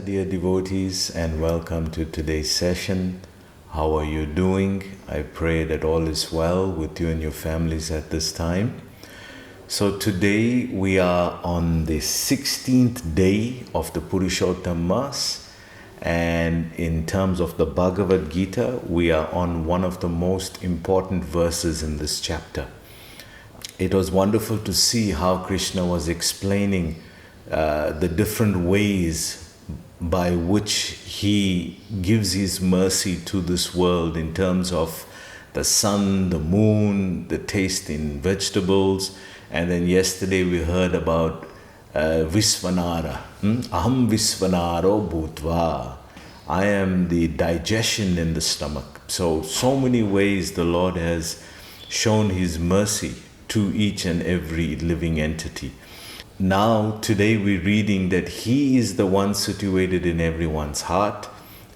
dear devotees, and welcome to today's session. How are you doing? I pray that all is well with you and your families at this time. So today we are on the 16th day of the Purushotam Maas, and in terms of the Bhagavad Gita, we are on one of the most important verses in this chapter. It was wonderful to see how Krishna was explaining the different ways by which he gives his mercy to this world in terms of the sun, the moon, the taste in vegetables. And then yesterday we heard about Visvanara. Aham Visvanaro Bhutva. I am the digestion in the stomach. So many ways the Lord has shown his mercy to each and every living entity. Now, today we're reading that He is the one situated in everyone's heart,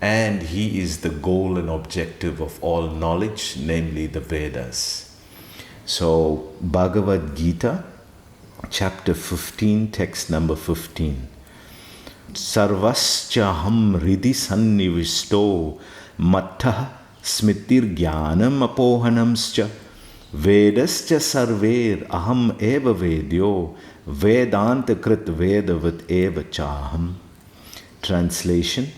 and He is the goal and objective of all knowledge, namely the Vedas. So, Bhagavad Gita Chapter 15, text number 15. Sarvaschaham hridi sannivisto mattah smitir jnanam apohanamscha vedascha sarver aham eva vedyo Vedanta krit vedavat eva chaham. Translation: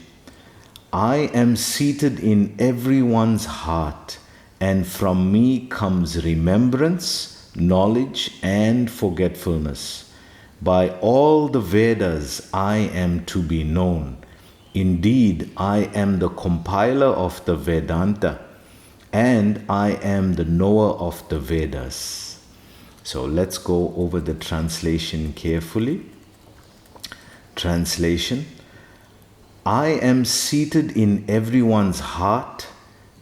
I am seated in everyone's heart, and from me comes remembrance, knowledge, and forgetfulness. By all the Vedas I am to be known. Indeed, I am the compiler of the Vedanta, and I am the knower of the Vedas. So let's go over the translation carefully. Translation: I am seated in everyone's heart,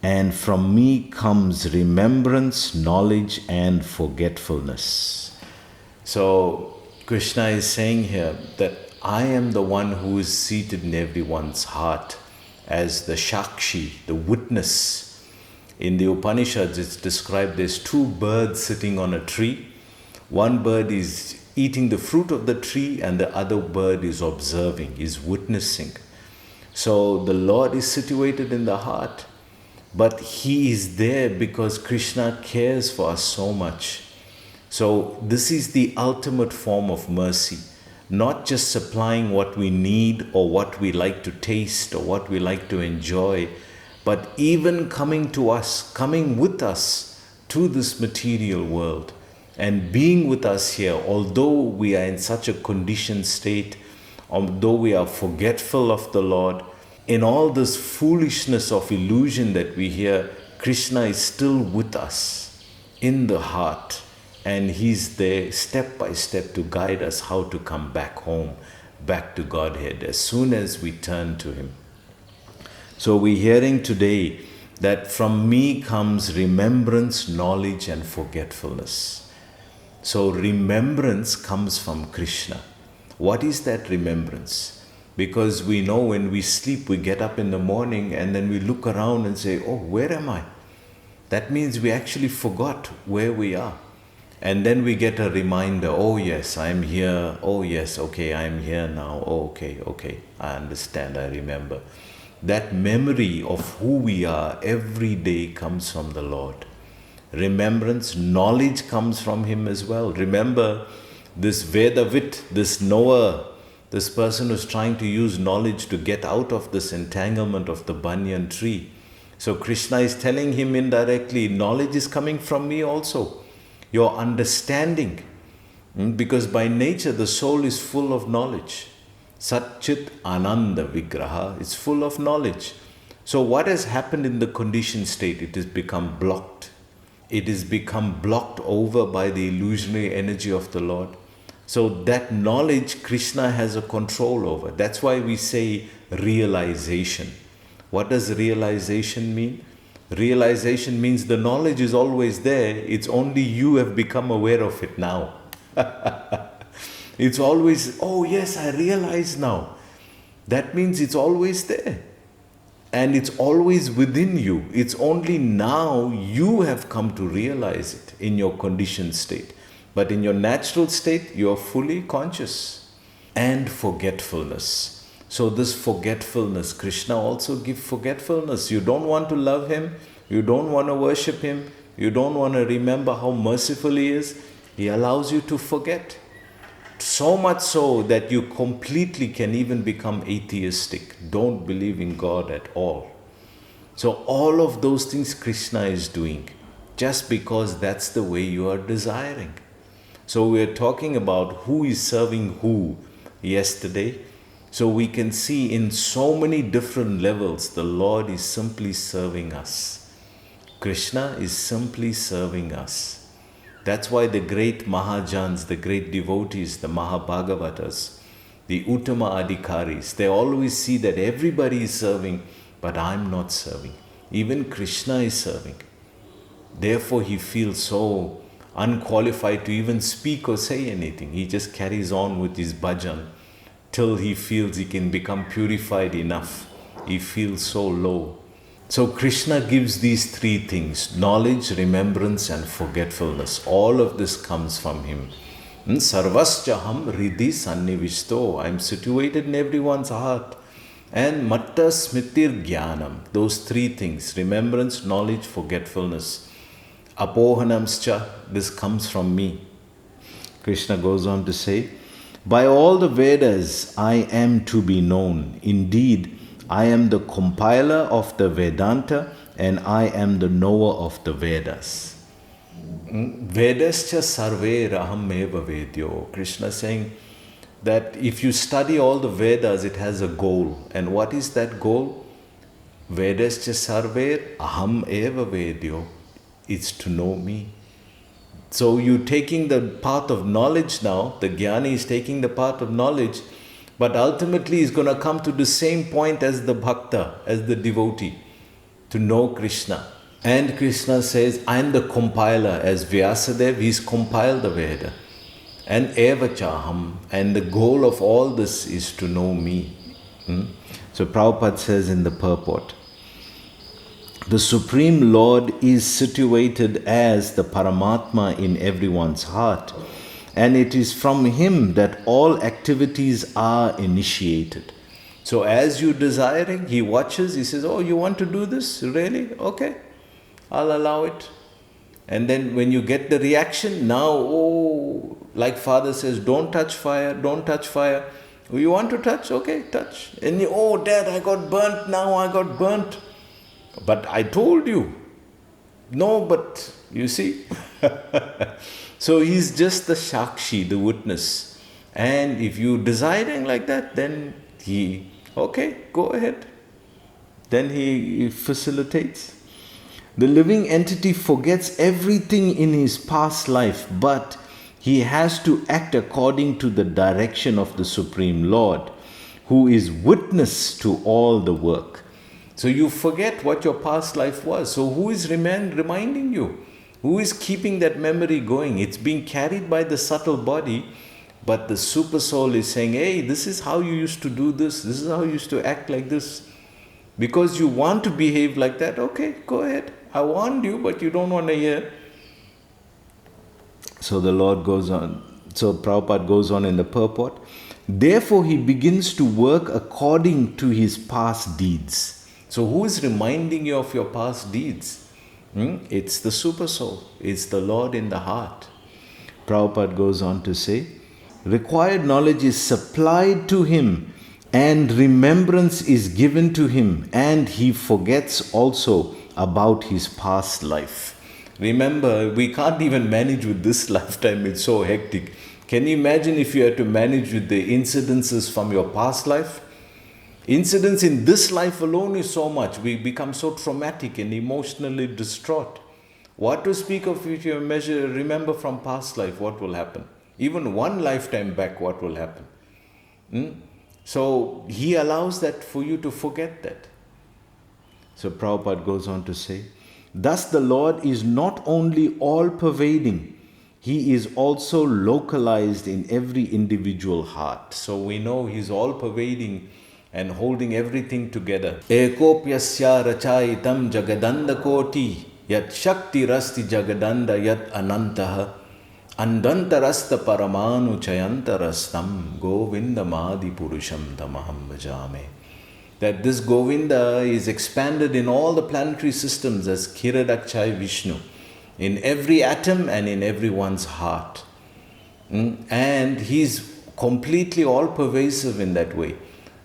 and from me comes remembrance, knowledge, and forgetfulness. So Krishna is saying here that I am the one who is seated in everyone's heart as the Shakshi, the witness. In the Upanishads it's described as two birds sitting on a tree. One bird is eating the fruit of the tree and the other bird is observing, is witnessing. So the Lord is situated in the heart, but He is there because Krishna cares for us so much. So this is the ultimate form of mercy, not just supplying what we need or what we like to taste or what we like to enjoy, but even coming to us, coming with us to this material world. And being with us here, although we are in such a conditioned state, although we are forgetful of the Lord, in all this foolishness of illusion that we hear, Krishna is still with us in the heart. And He's there step by step to guide us how to come back home, back to Godhead, as soon as we turn to Him. So we're hearing today that from me comes remembrance, knowledge, and forgetfulness. So remembrance comes from Krishna. What is that remembrance? Because we know when we sleep, we get up in the morning and then we look around and say, oh, where am I? That means we actually forgot where we are. And then we get a reminder, oh yes, I'm here. Oh yes, okay, I'm here now. Oh, okay, I understand, I remember. That memory of who we are every day comes from the Lord. Remembrance, knowledge comes from Him as well. Remember, this Vedavit, this knower, this person who's trying to use knowledge to get out of this entanglement of the banyan tree. So Krishna is telling him indirectly, knowledge is coming from me also. Your understanding. Because by nature the soul is full of knowledge. Satchit Ananda Vigraha is full of knowledge. So what has happened in the conditioned state? It has become blocked. It is become blocked over by the illusionary energy of the Lord. So that knowledge Krishna has a control over. That's why we say realization. What does realization mean? Realization means the knowledge is always there. It's only you have become aware of it now. It's always, oh yes, I realize now. That means it's always there. And it's always within you. It's only now you have come to realize it in your conditioned state. But in your natural state, you are fully conscious. And forgetfulness. So this forgetfulness, Krishna also gives forgetfulness. You don't want to love him, you don't want to worship him, you don't want to remember how merciful he is, he allows you to forget. So much so that you completely can even become atheistic, don't believe in God at all. So all of those things Krishna is doing, just because that's the way you are desiring. So we are talking about who is serving who yesterday. So we can see in so many different levels, the Lord is simply serving us. Krishna is simply serving us. That's why the great Mahajans, the great devotees, the Mahabhagavatas, the Uttama Adhikaris, they always see that everybody is serving, but I'm not serving. Even Krishna is serving. Therefore, he feels so unqualified to even speak or say anything. He just carries on with his bhajan till he feels he can become purified enough. He feels so low. So Krishna gives these three things: knowledge, remembrance and forgetfulness. All of this comes from him. Sarvaschaham Riddhi Sannivishto. I am situated in everyone's heart. And Matta Smritir Jnanam. Those three things: remembrance, knowledge, forgetfulness. Apohanamscha. This comes from me. Krishna goes on to say, by all the Vedas I am to be known. Indeed, I am the compiler of the Vedanta and I am the knower of the Vedas. Vedascha sarve raham eva vedyo. Krishna is saying that if you study all the Vedas, it has a goal. And what is that goal? Vedascha sarve aham eva vedyo. It's to know me. So you're taking the path of knowledge now. The Jnani is taking the path of knowledge, but ultimately he's going to come to the same point as the bhakta, as the devotee, to know Krishna. And Krishna says, I am the compiler. As Vyasadeva, he's compiled the Veda. And evachaham. And the goal of all this is to know me. So Prabhupada says in the purport, the Supreme Lord is situated as the Paramatma in everyone's heart, and it is from him that all activities are initiated. So as you're desiring, he watches, he says, oh, you want to do this? Really? Okay, I'll allow it. And then when you get the reaction, now, oh, like Father says, don't touch fire, don't touch fire. Oh, you want to touch? Okay, touch. And you, oh, Dad, I got burnt, now I got burnt. But I told you. No, but you see. So he's just the Shakshi, the witness. And if you desiring like that, then he, okay, go ahead. Then he facilitates. The living entity forgets everything in his past life, but he has to act according to the direction of the Supreme Lord, who is witness to all the work. So you forget what your past life was. So who is reminding you? Who is keeping that memory going? It's being carried by the subtle body, but the super soul is saying, hey, this is how you used to do this. This is how you used to act like this. Because you want to behave like that, okay, go ahead. I warned you, but you don't want to hear. So the Lord goes on. So Prabhupada goes on in the purport. Therefore, he begins to work according to his past deeds. So who is reminding you of your past deeds? It's the super soul. It's the Lord in the heart. Prabhupada goes on to say, required knowledge is supplied to him and remembrance is given to him, and he forgets also about his past life. Remember, we can't even manage with this lifetime. It's so hectic. Can you imagine if you had to manage with the incidences from your past life? Incidents in this life alone is so much. We become so traumatic and emotionally distraught. What to speak of if you remember from past life, what will happen? Even one lifetime back, what will happen? So he allows that for you to forget that. So Prabhupada goes on to say, thus the Lord is not only all-pervading, he is also localized in every individual heart. So we know he's all-pervading and holding everything together. Ekopyasya rachaitam jagadanda koti yat shakti rasti jagadanda yat anantaha. Andantarasta paramanu chayantarastam govindamadi purusham tamaham bhajame. That this Govinda is expanded in all the planetary systems as Kiradakshai Vishnu, in every atom and in everyone's heart. And he's completely all-pervasive in that way.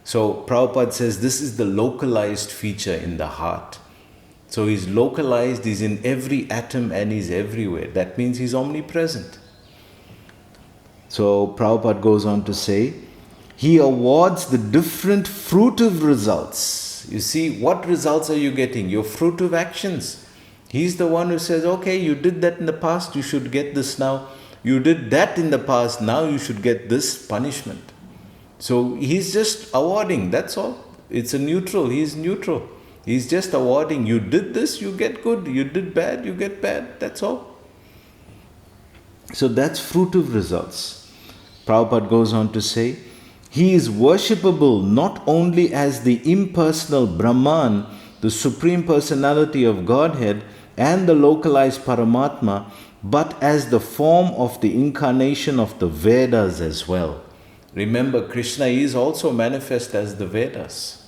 So Prabhupada says this is the localized feature in the heart. So he's localized, he's in every atom and he's everywhere. That means he's omnipresent. So Prabhupada goes on to say, he awards the different fruitive results. You see, what results are you getting? Your fruitive actions. He's the one who says, okay, you did that in the past, you should get this now. You did that in the past, now you should get this punishment. So he's just awarding, that's all. It's a neutral, he's neutral. He's just awarding, you did this, you get good. You did bad, you get bad, that's all. So that's fruitive results. Prabhupada goes on to say, he is worshipable not only as the impersonal Brahman, the Supreme Personality of Godhead, and the localized Paramatma, but as the form of the incarnation of the Vedas as well. Remember, Krishna is also manifest as the Vedas.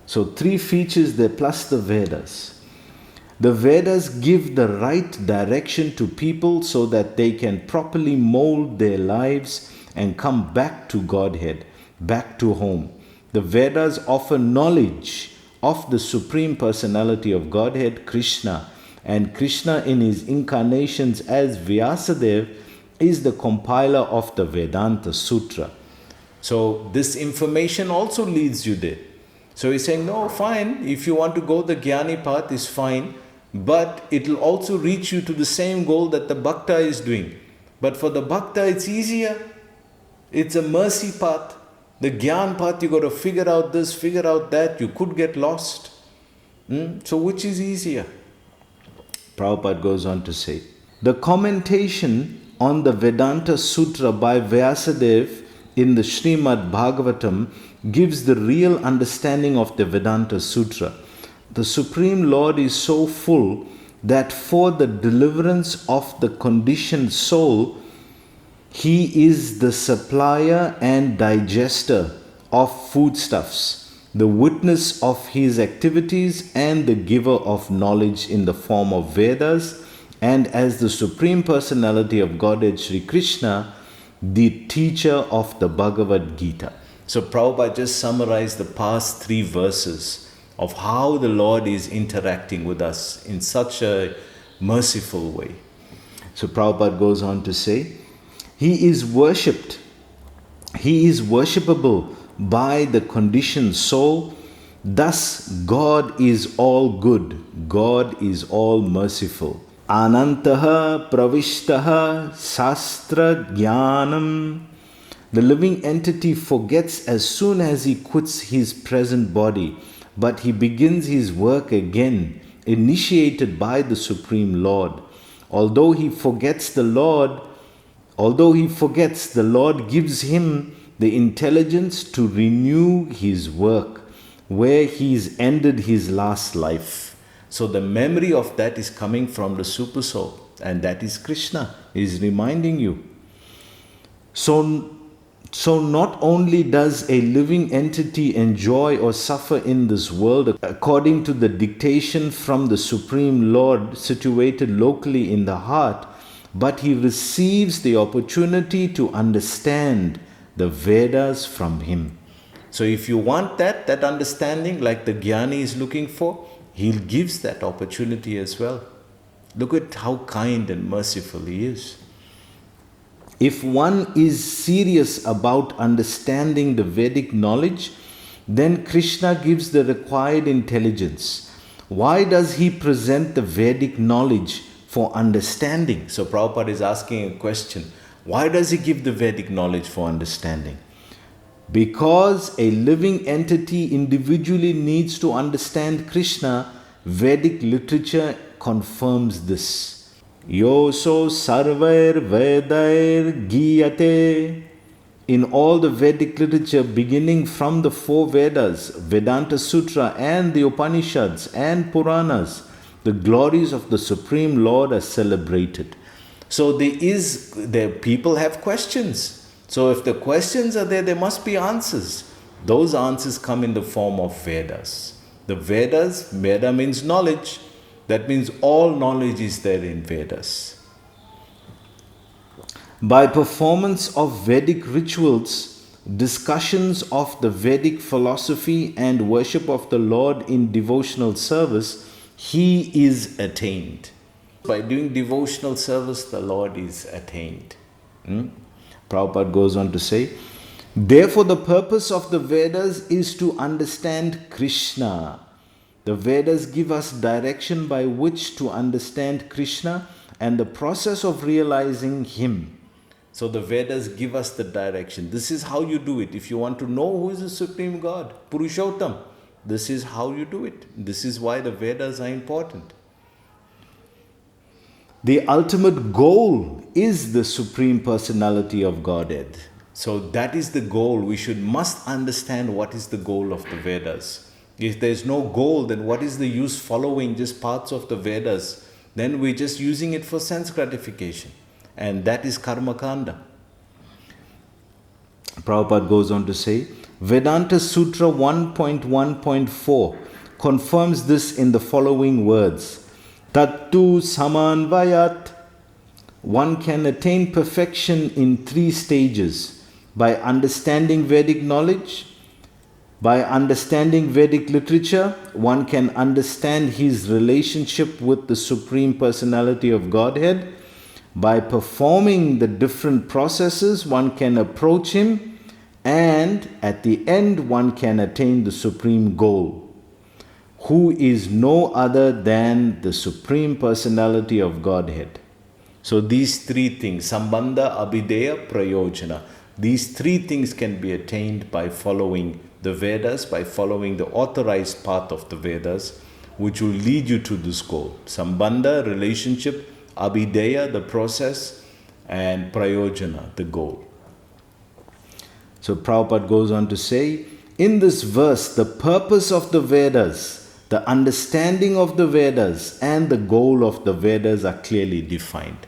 So 3 features there plus the Vedas. The Vedas give the right direction to people so that they can properly mold their lives and come back to Godhead, back to home. The Vedas offer knowledge of the Supreme Personality of Godhead, Krishna, and Krishna in his incarnations as Vyasadeva is the compiler of the Vedanta Sutra. So this information also leads you there. So he's saying, no, fine, if you want to go the Jnani path is fine, but it will also reach you to the same goal that the Bhakta is doing. But for the Bhakta, it's easier. It's a mercy path. The Gyan path, you got to figure out this, figure out that. You could get lost. So which is easier? Prabhupada goes on to say, the commentation on the Vedanta Sutra by Vyasadeva in the Srimad Bhagavatam gives the real understanding of the Vedanta Sutra. The Supreme Lord is so full that for the deliverance of the conditioned soul, he is the supplier and digester of foodstuffs, the witness of his activities and the giver of knowledge in the form of Vedas, and as the Supreme Personality of Godhead Sri Krishna, the teacher of the Bhagavad Gita. So Prabhupada just summarized the past 3 verses of how the Lord is interacting with us in such a merciful way. So Prabhupada goes on to say, he is worshipped. He is worshipable by the conditioned soul. Thus, God is all good. God is all merciful. Anantaha pravishtaha sastra jnanam. The living entity forgets as soon as he quits his present body, but he begins his work again, initiated by the Supreme Lord. Although he forgets, the Lord gives him the intelligence to renew his work where he's ended his last life. So the memory of that is coming from the Super Soul, and that is Krishna. He is reminding you. So not only does a living entity enjoy or suffer in this world according to the dictation from the Supreme Lord situated locally in the heart, but he receives the opportunity to understand the Vedas from him. So if you want that understanding like the Jnani is looking for, he gives that opportunity as well. Look at how kind and merciful he is. If one is serious about understanding the Vedic knowledge, then Krishna gives the required intelligence. Why does he present the Vedic knowledge for understanding? So Prabhupada is asking a question. Why does he give the Vedic knowledge for understanding? Because a living entity individually needs to understand Krishna, Vedic literature confirms this. Yoso sarvair vedair giyate. In all the Vedic literature, beginning from the 4 Vedas, Vedanta Sutra and the Upanishads and Puranas, the glories of the Supreme Lord are celebrated. So people have questions. So if the questions are there, there must be answers. Those answers come in the form of Vedas. The Vedas, Veda means knowledge. That means all knowledge is there in Vedas. By performance of Vedic rituals, discussions of the Vedic philosophy and worship of the Lord in devotional service, he is attained. By doing devotional service, the Lord is attained. Prabhupada goes on to say, therefore the purpose of the Vedas is to understand Krishna. The Vedas give us direction by which to understand Krishna and the process of realizing Him. So the Vedas give us the direction. This is how you do it. If you want to know who is the Supreme God, Purushotam, this is how you do it. This is why the Vedas are important. The ultimate goal is the Supreme Personality of Godhead. So that is the goal. We must understand what is the goal of the Vedas. If there is no goal, then what is the use following just parts of the Vedas? Then we're just using it for sense gratification. And that is karma kanda. Prabhupada goes on to say, Vedanta Sutra 1.1.4 confirms this in the following words. Tattu samanvayat. One can attain perfection in 3 stages. By understanding Vedic knowledge, by understanding Vedic literature, one can understand his relationship with the Supreme Personality of Godhead. By performing the different processes, one can approach Him, and at the end, one can attain the supreme goal, who is no other than the Supreme Personality of Godhead. So these 3 things, Sambandha, Abhideya, Prayojana, these 3 things can be attained by following the Vedas, by following the authorized path of the Vedas, which will lead you to this goal. Sambandha, relationship, Abhideya, the process, and Prayojana, the goal. So Prabhupada goes on to say, in this verse, the purpose of the Vedas, the understanding of the Vedas, and the goal of the Vedas are clearly defined.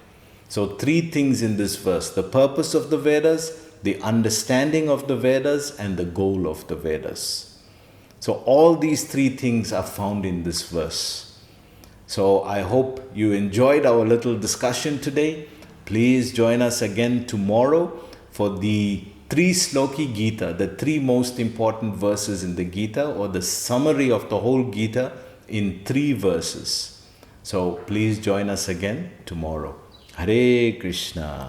So 3 things in this verse, the purpose of the Vedas, the understanding of the Vedas, and the goal of the Vedas. So all these 3 things are found in this verse. So I hope you enjoyed our little discussion today. Please join us again tomorrow for the 3 Sloki Gita, the 3 most important verses in the Gita, or the summary of the whole Gita in 3 verses. So please join us again tomorrow. Hare Krishna.